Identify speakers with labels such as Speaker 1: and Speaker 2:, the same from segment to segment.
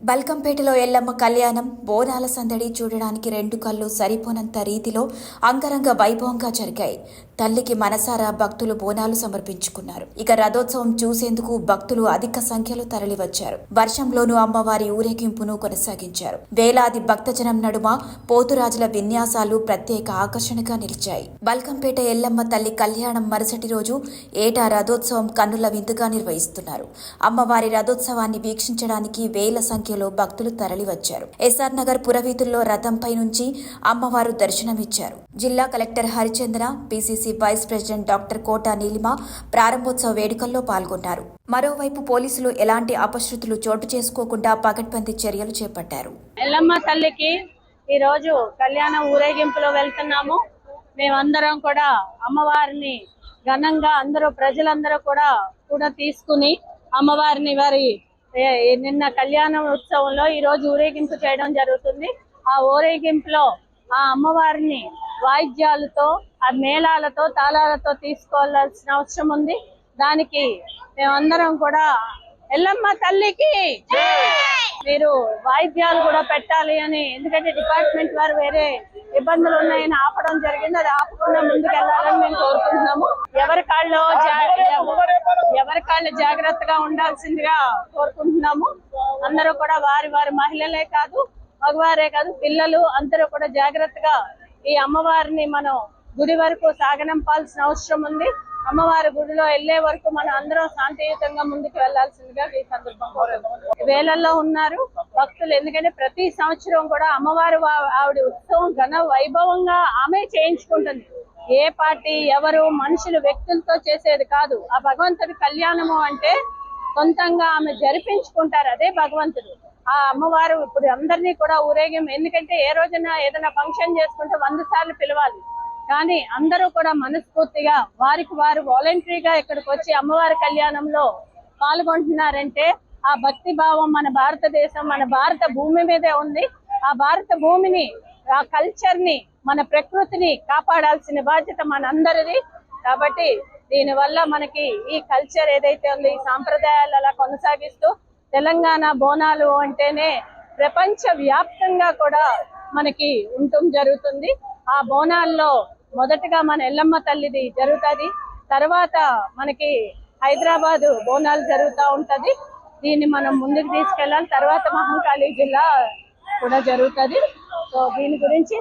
Speaker 1: బల్కంపేటలో ఎల్లమ్మ కళ్యాణం బోనాల సందడి చూడడానికి రెండు కళ్ళు సరిపోనంత రీతిలో అంగరంగ వైభవంగా జరిగాయి. తల్లికి మనసారా భక్తులు బోనాలు సమర్పించుకున్నారు. ఇక రథోత్సవం చూసేందుకు భక్తులు అధిక సంఖ్యలో తరలివచ్చారు. వర్షంలోనూ అమ్మవారి ఊరేగింపును కొనసాగించారు. వేలాది భక్తజనం నడుమ పోతురాజుల విన్యాసాలు ప్రత్యేక ఆకర్షణగా నిలిచాయి. బల్కంపేట ఎల్లమ్మ తల్లి కళ్యాణం మరుసటి రోజు ఏటా రథోత్సవం కన్నుల విందుగా నిర్వహిస్తున్నారు. అమ్మవారి రథోత్సవాన్ని వీక్షించడానికి వేల సంఖ్యలో భక్తులు తరలివచ్చారు. ఎస్ఆర్ నగర్ పురవీధుల్లో రథంపై నుంచి అమ్మవారు దర్శనమిచ్చారు. జిల్లా collector Harichandra, PCC vice president doctor Kota Neelima ప్రారంభోత్సవ వేడుకల్లో పాల్గొన్నారు. మరోవైపు పోలీసులు ఎలాంటి అపశృతులు చోటు చేసుకోకుండా పకడ్బందీ చర్యలు చేపట్టారు.
Speaker 2: ఎల్లమ్మ తల్లికి ఈ రోజు కళ్యాణ ఊరేగింపులో వెళ్తున్నాము. మేమందరం కూడా అమ్మవారిని ఘనంగా అందరూ ప్రజలందరూ కూడా తీసుకుని అమ్మవారిని వారి నిన్న కళ్యాణ ఉత్సవంలో ఈ రోజు ఊరేగింపు చేయడం జరుగుతుంది. ఆ ఊరేగింపులో ఆ అమ్మవారిని వాయిద్యాలతో, ఆ మేళాలతో, తాళాలతో తీసుకోవాల్సిన అవసరం ఉంది. దానికి మేమందరం కూడా ఎల్లమ్మ తల్లికి మీరు వాయిద్యాలు కూడా పెట్టాలి అని, ఎందుకంటే డిపార్ట్మెంట్ వారు వేరే ఇబ్బందులు ఉన్నాయని ఆపడం జరిగింది. అది ఆపకుండా ముందుకు వెళ్ళాలని మేము కోరుకుంటున్నాము. ఎవరి కాళ్ళు జాగ్రత్తగా ఉండాల్సిందిగా కోరుకుంటున్నాము. అందరూ కూడా వారి మహిళలే కాదు, మగవారే కాదు, పిల్లలు అందరూ కూడా జాగ్రత్తగా ఈ అమ్మవారిని మనం గుడి వరకు సాగనంపాల్సిన అవసరం ఉంది. అమ్మవారి గుడిలో వెళ్లే వరకు మనం అందరం శాంతియుతంగా ముందుకు వెళ్లాల్సిందిగా ఈ సందర్భంగా వేలల్లో ఉన్నారు భక్తులు. ఎందుకంటే ప్రతి సంవత్సరం కూడా అమ్మవారు ఆవిడ ఉత్సవం ఘన వైభవంగా ఆమె చేయించుకుంటుంది. ఏ పార్టీ, ఎవరు, మనుషులు, వ్యక్తులతో చేసేది కాదు. ఆ భగవంతుడి కళ్యాణము అంటే సొంతంగా ఆమె జరిపించుకుంటారు. అదే భగవంతుడు. ఆ అమ్మవారు ఇప్పుడు అందరినీ కూడా ఊరేగింపు, ఎందుకంటే ఏ రోజున ఏదైనా ఫంక్షన్ చేసుకుంటే 100 సార్లు పిలవాలి. కానీ అందరూ కూడా మనస్ఫూర్తిగా వారికి వారు వాలంటరీగా ఇక్కడికి వచ్చి అమ్మవారి కళ్యాణంలో పాల్గొంటున్నారంటే ఆ భక్తి భావం మన భారతదేశం, మన భారత భూమి మీదే ఉంది. ఆ భారత భూమిని, ఆ కల్చర్ ని, మన ప్రకృతిని కాపాడాల్సిన బాధ్యత మనందరిది. కాబట్టి దీనివల్ల మనకి ఈ కల్చర్ ఏదైతే ఉందో, ఈ సాంప్రదాయాలు అలా కొనసాగిస్తూ తెలంగాణ బోనాలు అంటేనే ప్రపంచ వ్యాప్తంగా కూడా మనకి ఉండటం జరుగుతుంది. ఆ బోనాల్లో మొదటగా మన ఎల్లమ్మ తల్లిది జరుగుతుంది. తర్వాత మనకి హైదరాబాదు బోనాలు జరుగుతూ ఉంటది. దీన్ని మనం ముందుకు తీసుకెళ్ళాలి. తర్వాత మహంకాళి జిల్లా కూడా జరుగుతుంది. సో దీని గురించి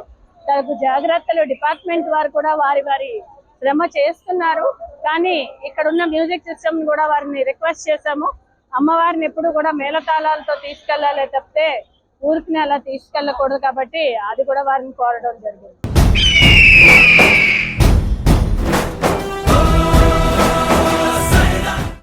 Speaker 2: తగు జాగ్రత్తలు డిపార్ట్మెంట్ వారు కూడా వారి శ్రమ చేస్తున్నారు. కానీ ఇక్కడ ఉన్న మ్యూజిక్ సిస్టమ్ కూడా వారిని రిక్వెస్ట్ చేశాము. అమ్మవారిని ఎప్పుడు కూడా మేళతాళాలతో తీసుకెళ్లాలి తప్పితే ఊరికి అలా తీసుకెళ్ళకూడదు. కాబట్టి అది కూడా వారిని కోరడం జరిగింది.